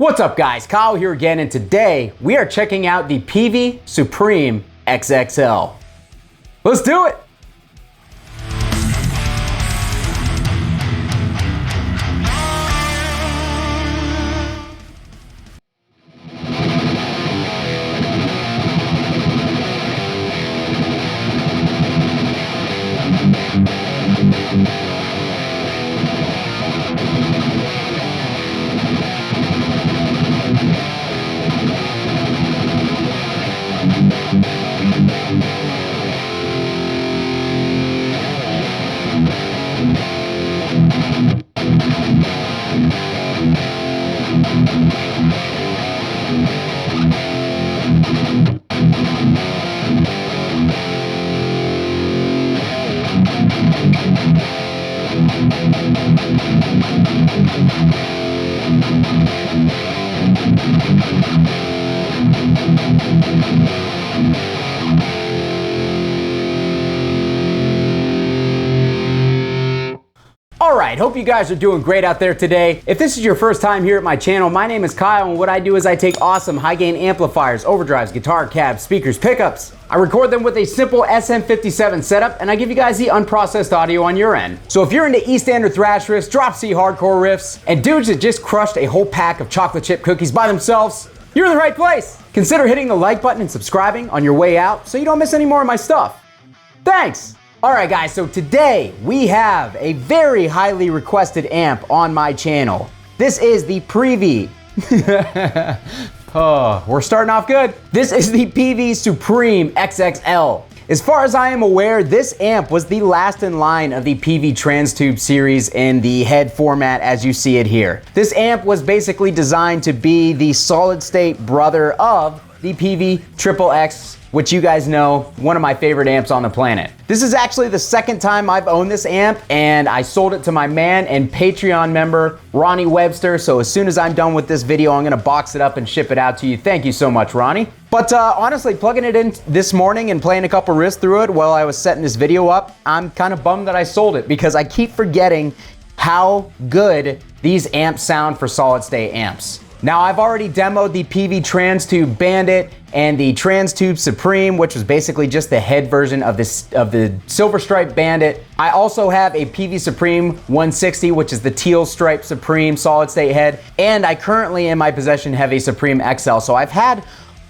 What's up guys, Kyle here again, and today we are checking out the Peavey Supreme XXL. Let's do it! Alright, hope you guys are doing great out there today. If this is your first time here at my channel, my name is Kyle, and what I do is I take awesome high gain amplifiers, overdrives, guitar cabs, speakers, pickups. I record them with a simple SM57 setup, and I give you guys the unprocessed audio on your end. So if you're into E standard thrash riffs, drop C hardcore riffs, and dudes that just crushed a whole pack of chocolate chip cookies by themselves, you're in the right place. Consider hitting the like button and subscribing on your way out so you don't miss any more of my stuff. Thanks! Alright guys, so today we have a very highly requested amp on my channel. This is the Peavey. Oh, we're starting off good. This is the Peavey Supreme XXL. As far as I am aware, this amp was the last in line of the Peavey Transtube series in the head format as you see it here. This amp was basically designed to be the solid state brother of the Peavey XXX, which you guys know, one of my favorite amps on the planet. This is actually the second time I've owned this amp, and I sold it to my man and Patreon member, Ronnie Webster, so as soon as I'm done with this video, I'm gonna box it up and ship it out to you. Thank you so much, Ronnie. But honestly, plugging it in this morning and playing a couple riffs through it while I was setting this video up, I'm kind of bummed that I sold it because I keep forgetting how good these amps sound for solid state amps. Now, I've already demoed the Peavey Transtube Bandit and the Transtube Supreme, which was basically just the head version of the Silver Stripe Bandit. I also have a Peavey Supreme 160, which is the Teal Stripe Supreme solid state head, and I currently in my possession have a Supreme XL. So I've had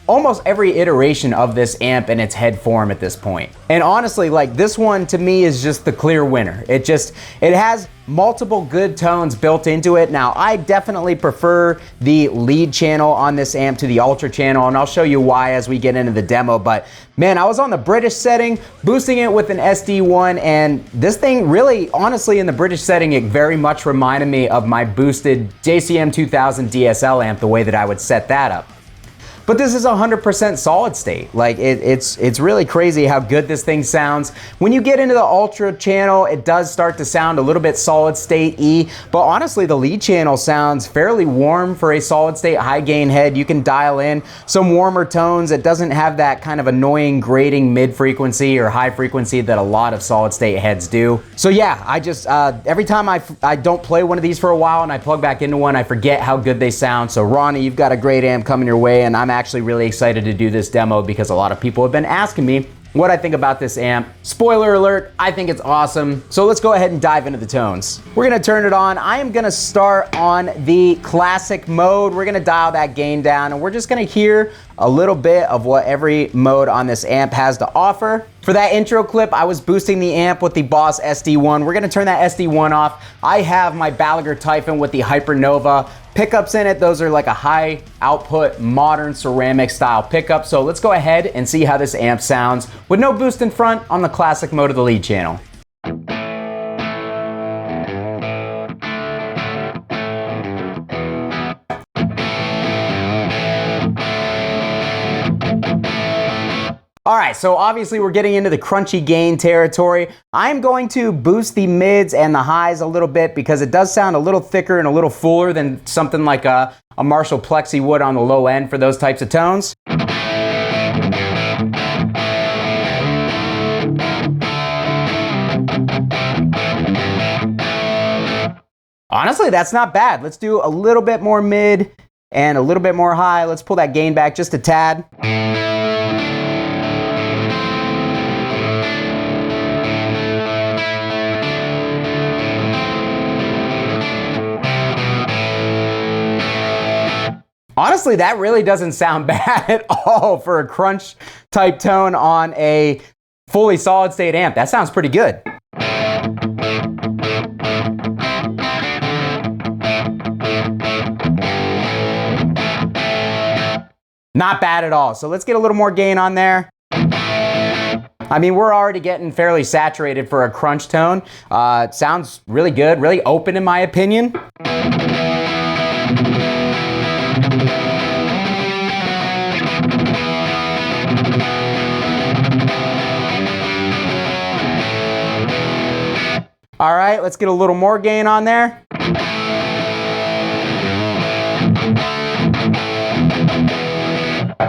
almost every iteration of this amp in its head form at this point. And honestly, like, this one to me is just the clear winner. It has multiple good tones built into it. Now, I definitely prefer the lead channel on this amp to the ultra channel, and I'll show you why as we get into the demo. But man, I was on the British setting, boosting it with an SD1, and this thing really, honestly, in the British setting, it very much reminded me of my boosted JCM 2000 DSL amp, the way that I would set that up. But this is 100% solid state. Like, it's really crazy how good this thing sounds. When you get into the ultra channel, it does start to sound a little bit solid state-y, but honestly, the lead channel sounds fairly warm for a solid state high gain head. You can dial in some warmer tones. It doesn't have that kind of annoying grating mid frequency or high frequency that a lot of solid state heads do. So yeah, I just, every time I don't play one of these for a while and I plug back into one, I forget how good they sound. So Ronnie, you've got a great amp coming your way, and I'm actually really excited to do this demo because a lot of people have been asking me what I think about this amp. Spoiler alert, I think it's awesome. So let's go ahead and dive into the tones. We're gonna turn it on. I am gonna start on the classic mode. We're gonna dial that gain down, and we're just gonna hear a little bit of what every mode on this amp has to offer. For that intro clip, I was boosting the amp with the Boss SD1. We're gonna turn that SD1 off. I have my Balaguer Typhon with the Hypernova pickups in it. Those are like a high output, modern ceramic style pickup. So let's go ahead and see how this amp sounds with no boost in front on the classic mode of the lead channel. All right, so obviously we're getting into the crunchy gain territory. I'm going to boost the mids and the highs a little bit because it does sound a little thicker and a little fuller than something like a Marshall Plexi would on the low end for those types of tones. Honestly, that's not bad. Let's do a little bit more mid and a little bit more high. Let's pull that gain back just a tad. Honestly, that really doesn't sound bad at all for a crunch type tone on a fully solid state amp. That sounds pretty good. Not bad at all. So let's get a little more gain on there. I mean, we're already getting fairly saturated for a crunch tone. It sounds really good, really open in my opinion. All right, let's get a little more gain on there.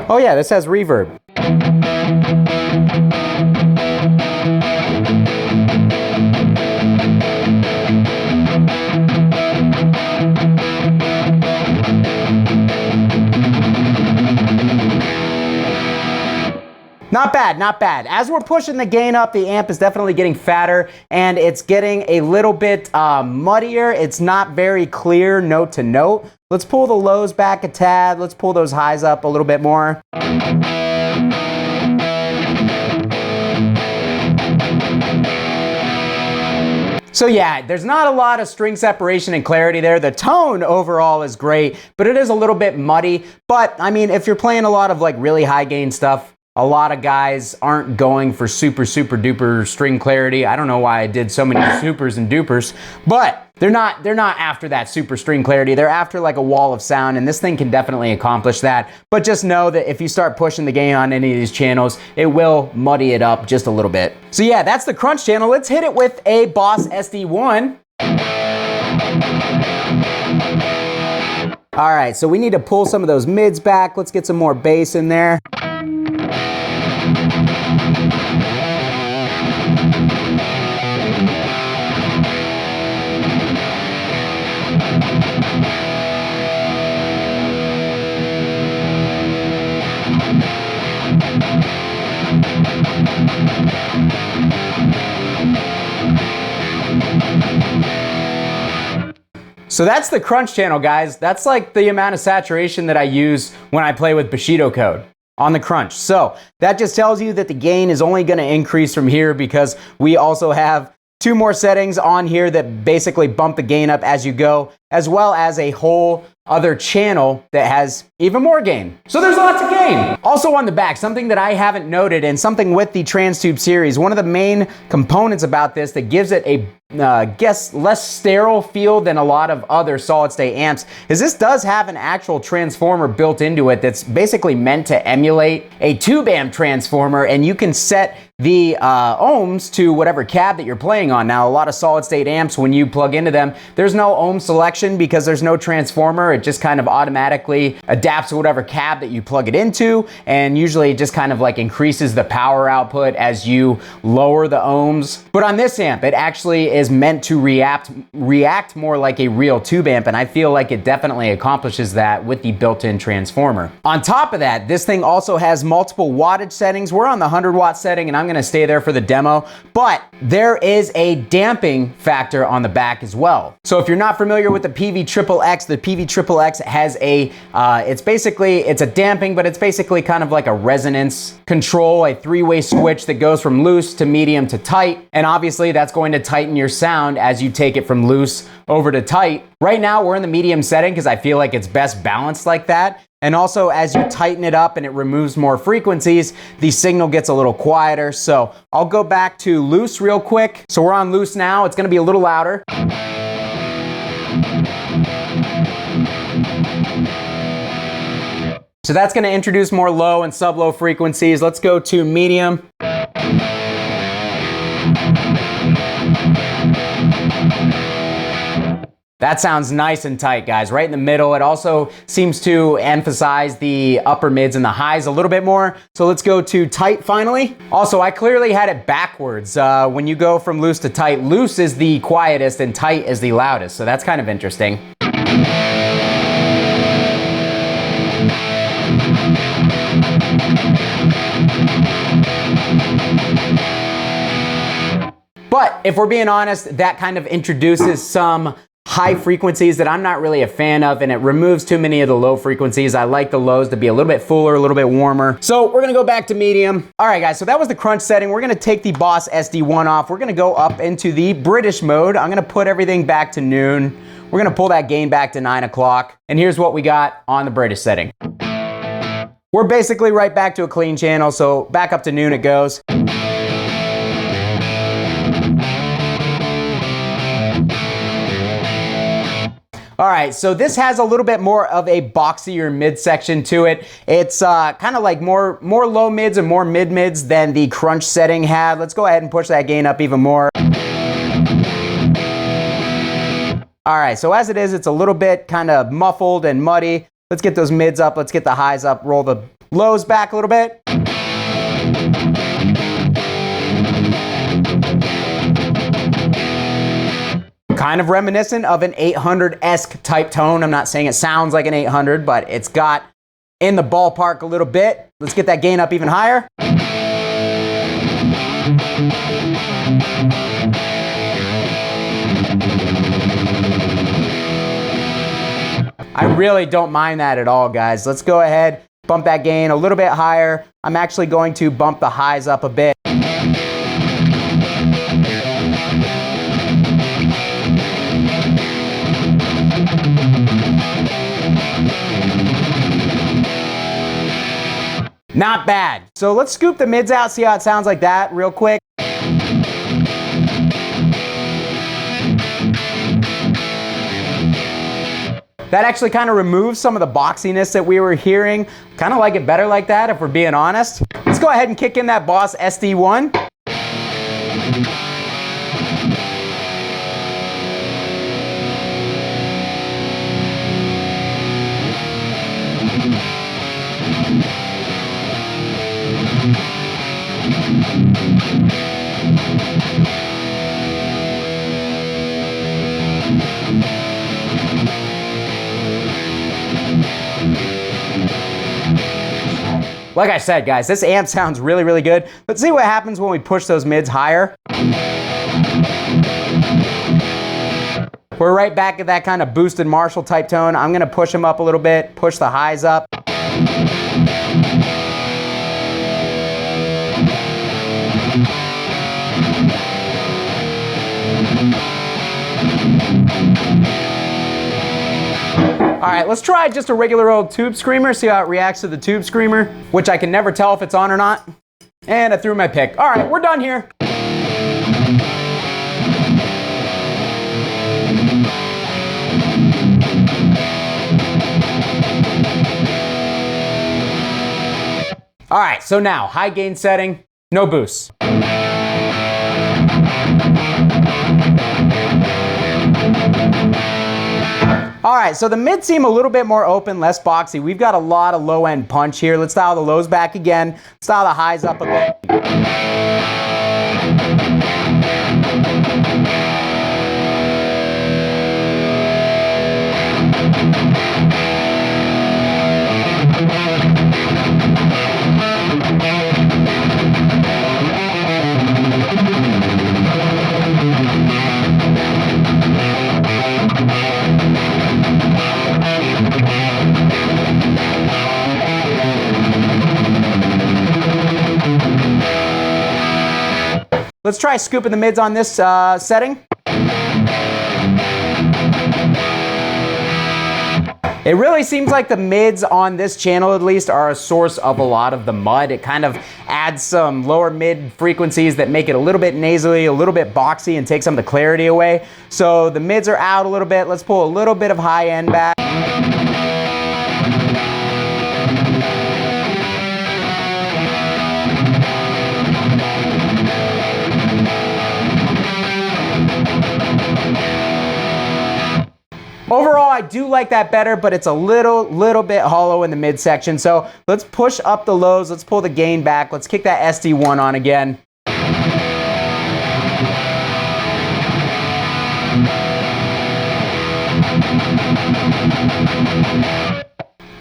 Oh yeah, this has reverb. Not bad, not bad. As we're pushing the gain up, the amp is definitely getting fatter and it's getting a little bit muddier. It's not very clear note to note. Let's pull the lows back a tad. Let's pull those highs up a little bit more. So yeah, there's not a lot of string separation and clarity there. The tone overall is great, but it is a little bit muddy. But I mean, if you're playing a lot of like really high gain stuff, a lot of guys aren't going for super duper string clarity. I don't know why I did so many supers and dupers, but they're not after that super string clarity. They're after like a wall of sound, and this thing can definitely accomplish that. But just know that if you start pushing the gain on any of these channels, it will muddy it up just a little bit. So yeah, that's the crunch channel. Let's hit it with a Boss SD1. All right, so we need to pull some of those mids back. Let's get some more bass in there. So that's the crunch channel, guys. That's like the amount of saturation that I use when I play with Bushido code on the crunch. So that just tells you that the gain is only going to increase from here because we also have 2 more settings on here that basically bump the gain up as you go, as well as a whole other channel that has even more gain. So there's lots of gain. Also on the back, something that I haven't noted and something with the Transtube series, one of the main components about this that gives it a guess less sterile feel than a lot of other solid state amps is this does have an actual transformer built into it that's basically meant to emulate a tube amp transformer, and you can set the ohms to whatever cab that you're playing on. Now, a lot of solid state amps, when you plug into them, there's no ohm selection because there's no transformer. It just kind of automatically adapts to whatever cab that you plug it into, and usually it just kind of like increases the power output as you lower the ohms. But on this amp, it actually is meant to react more like a real tube amp, and I feel like it definitely accomplishes that with the built-in transformer. On top of that, this thing also has multiple wattage settings. We're on the 100 watt setting, and I'm gonna stay there for the demo, but there is a damping factor on the back as well. So if you're not familiar with the Peavey XXX, the Peavey XXX has a, it's a damping, but it's basically kind of like a resonance control, a 3-way switch that goes from loose to medium to tight, and obviously that's going to tighten your sound as you take it from loose over to tight. Right now we're in the medium setting because I feel like it's best balanced like that. And also as you tighten it up and it removes more frequencies, the signal gets a little quieter. So I'll go back to loose real quick. So we're on loose now. It's gonna be a little louder. So that's gonna introduce more low and sub-low frequencies. Let's go to medium. That sounds nice and tight, guys, right in the middle. It also seems to emphasize the upper mids and the highs a little bit more. So let's go to tight finally. Also, I clearly had it backwards. When you go from loose to tight, loose is the quietest and tight is the loudest. So that's kind of interesting. But if we're being honest, that kind of introduces some high frequencies that I'm not really a fan of, and it removes too many of the low frequencies. I like the lows to be a little bit fuller, a little bit warmer. So we're gonna go back to medium. All right, guys, so that was the crunch setting. We're gonna take the Boss SD1 off. We're gonna go up into the British mode. I'm gonna put everything back to noon. We're gonna pull that gain back to 9 o'clock. And here's what we got on the British setting. We're basically right back to a clean channel, so back up to noon it goes. All right, so this has a little bit more of a boxier midsection to it. It's kind of like more low mids and more mid mids than the crunch setting had. Let's go ahead and push that gain up even more. All right, so as it is, it's a little bit kind of muffled and muddy. Let's get those mids up, let's get the highs up, roll the lows back a little bit. Kind of reminiscent of an 800-esque type tone. I'm not saying it sounds like an 800, but it's got in the ballpark a little bit. Let's get that gain up even higher. I really don't mind that at all, guys. Let's go ahead, bump that gain a little bit higher. I'm actually going to bump the highs up a bit. Not bad. So let's scoop the mids out, see how it sounds like that real quick. That actually kind of removes some of the boxiness that we were hearing. Kind of like it better like that, if we're being honest. Let's go ahead and kick in that Boss SD1. Like I said, guys, this amp sounds really, really good. Let's see what happens when we push those mids higher. We're right back at that kind of boosted Marshall type tone. I'm gonna push them up a little bit, push the highs up. All right, let's try just a regular old tube screamer, see how it reacts to the tube screamer, which I can never tell if it's on or not. And I threw my pick. All right, we're done here. All right, so now, high gain setting, no boost. All right, so the mids seem a little bit more open, less boxy. We've got a lot of low end punch here. Let's dial the lows back again. Let's dial the highs up a bit. Let's try scooping the mids on this setting. It really seems like the mids on this channel at least are a source of a lot of the mud. It kind of adds some lower mid frequencies that make it a little bit nasally, a little bit boxy, and take some of the clarity away. So the mids are out a little bit. Let's pull a little bit of high end back. Overall, I do like that better, but it's a little bit hollow in the midsection. So let's push up the lows. Let's pull the gain back. Let's kick that SD1 on again.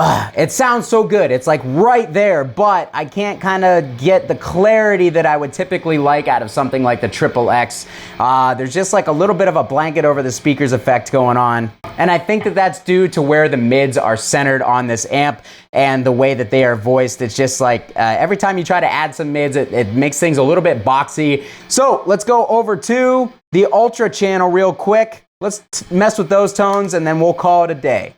It sounds so good. It's like right there, but I can't kind of get the clarity that I would typically like out of something like the Triple X. There's just like a little bit of a blanket over the speakers effect going on. And I think that that's due to where the mids are centered on this amp and the way that they are voiced. It's just like every time you try to add some mids, it makes things a little bit boxy. So let's go over to the Ultra channel real quick. Let's mess with those tones and then we'll call it a day.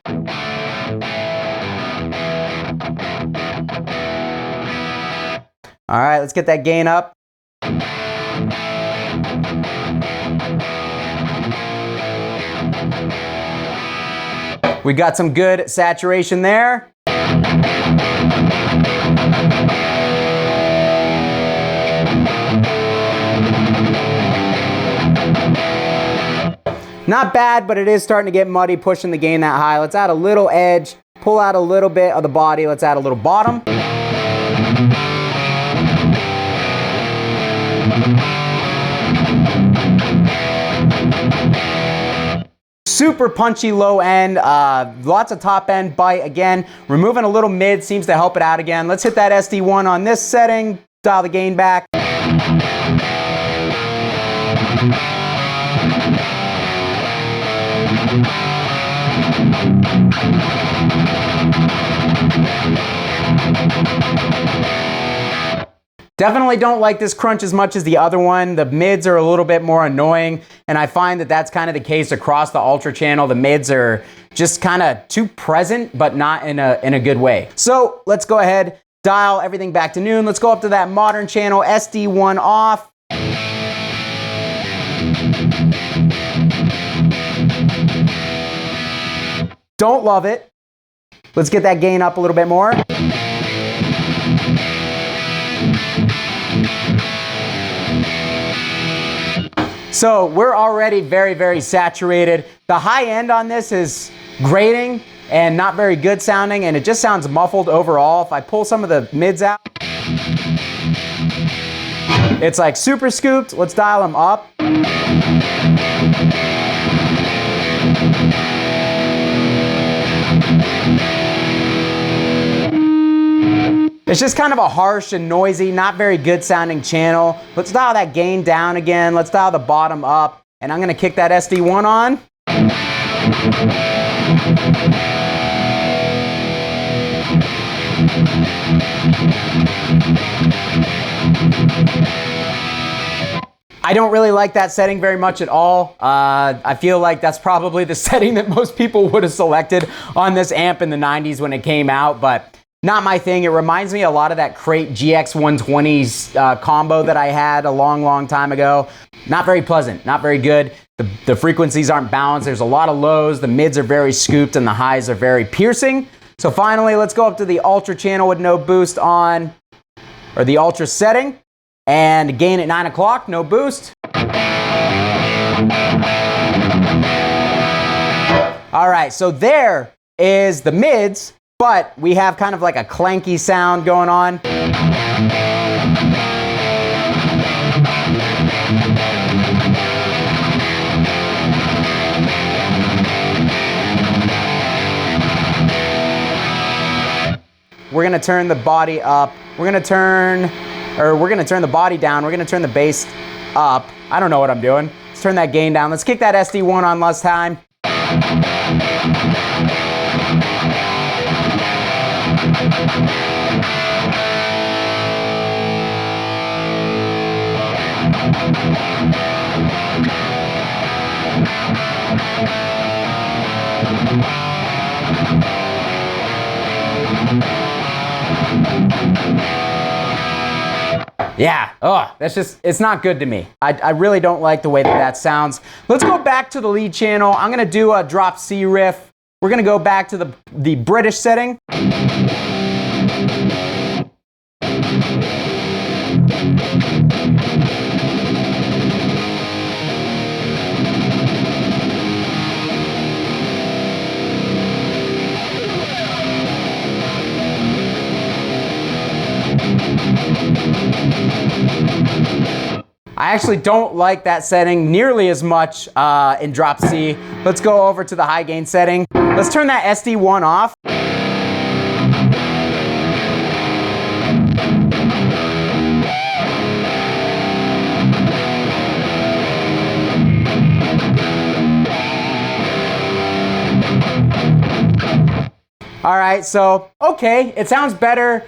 All right, let's get that gain up. We got some good saturation there. Not bad, but it is starting to get muddy, pushing the gain that high. Let's add a little edge, pull out a little bit of the body. Let's add a little bottom. Super punchy low end, lots of top end bite again. Removing a little mid seems to help it out again. Let's hit that SD1 on this setting, dial the gain back. Definitely don't like this crunch as much as the other one. The mids are a little bit more annoying, and I find that that's kind of the case across the Ultra channel. The mids are just kind of too present, but not in a good way. So let's go ahead, dial everything back to noon. Let's go up to that modern channel, SD1 off. Don't love it. Let's get that gain up a little bit more. So we're already very, very saturated. The high end on this is grating and not very good sounding, and it just sounds muffled overall. If I pull some of the mids out, it's like super scooped. Let's dial them up. It's just kind of a harsh and noisy, not very good sounding channel. Let's dial that gain down again. Let's dial the bottom up. And I'm gonna kick that SD1 on. I don't really like that setting very much at all. I feel like that's probably the setting that most people would have selected on this amp in the 90s when it came out, but not my thing. It reminds me a lot of that Crate GX120s combo that I had a long time ago. Not very pleasant, not very good. The frequencies aren't balanced. There's a lot of lows. The mids are very scooped and the highs are very piercing. So finally, let's go up to the Ultra channel with no boost on, or the Ultra setting, and gain at 9 o'clock, no boost. All right, so there is the mids, but we have kind of like a clanky sound going on. We're gonna turn the body up. We're gonna turn the body down. We're gonna turn the bass up. I don't know what I'm doing. Let's turn that gain down. Let's kick that SD1 on last time. Yeah, it's not good to me. I really don't like the way that sounds. Let's go back to the lead channel. I'm gonna do a drop C riff. We're gonna go back to the British setting. I actually don't like that setting nearly as much in drop C. Let's go over to the high gain setting. Let's turn that SD1 off. All right, so, okay, it sounds better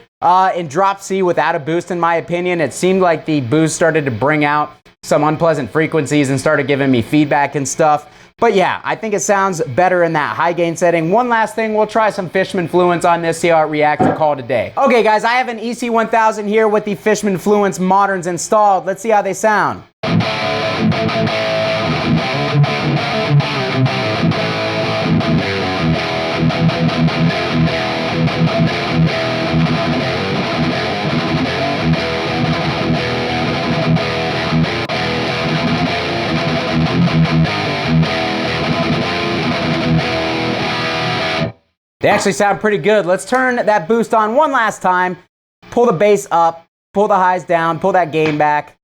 in drop C without a boost in my opinion. It seemed like the boost started to bring out some unpleasant frequencies and started giving me feedback and stuff. But yeah, I think it sounds better in that high gain setting. One last thing, we'll try some Fishman Fluence on this, see how it reacts, and call it a day. Okay guys, I have an EC1000 here with the Fishman Fluence Moderns installed. Let's see how they sound. They actually sound pretty good. Let's turn that boost on one last time. Pull the bass up, pull the highs down, pull that gain back.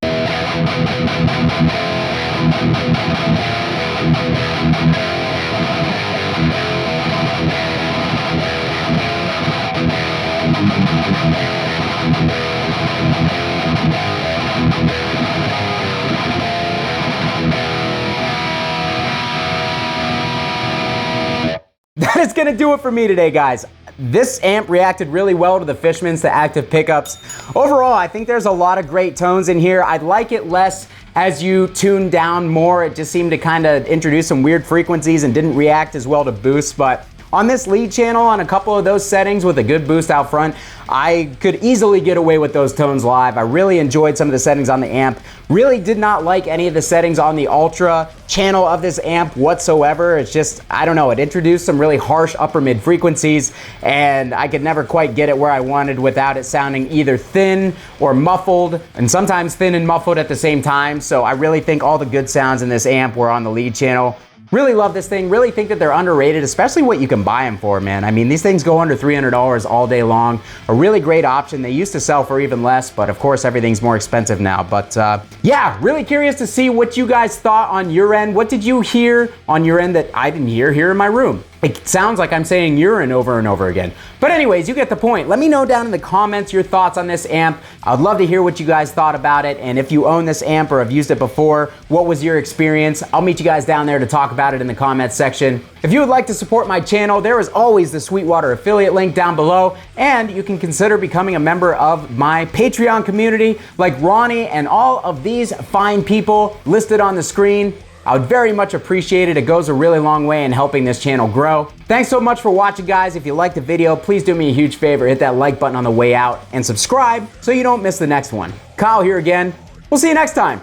That is gonna do it for me today, guys. This amp reacted really well to the Fishmans, the active pickups. Overall, I think there's a lot of great tones in here. I'd like it less as you tune down more. It just seemed to kind of introduce some weird frequencies and didn't react as well to boosts, but on this lead channel, on a couple of those settings with a good boost out front, I could easily get away with those tones live. I really enjoyed some of the settings on the amp. Really did not like any of the settings on the Ultra channel of this amp whatsoever. It's just, I don't know, it introduced some really harsh upper mid frequencies and I could never quite get it where I wanted without it sounding either thin or muffled, and sometimes thin and muffled at the same time. So I really think all the good sounds in this amp were on the lead channel. Really love this thing, really think that they're underrated, especially what you can buy them for, man. I mean, these things go under $300 all day long. A really great option. They used to sell for even less, but of course everything's more expensive now. But yeah, really curious to see what you guys thought on your end. What did you hear on your end that I didn't hear here in my room? It sounds like I'm saying urine over and over again. But anyways, you get the point. Let me know down in the comments your thoughts on this amp. I'd love to hear what you guys thought about it, and if you own this amp or have used it before, what was your experience? I'll meet you guys down there to talk about it in the comments section. If you would like to support my channel, there is always the Sweetwater affiliate link down below, and you can consider becoming a member of my Patreon community like Ronnie and all of these fine people listed on the screen. I would very much appreciate it. It goes a really long way in helping this channel grow. Thanks so much for watching, guys. If you liked the video, please do me a huge favor. Hit that like button on the way out and subscribe so you don't miss the next one. Kyle here again. We'll see you next time.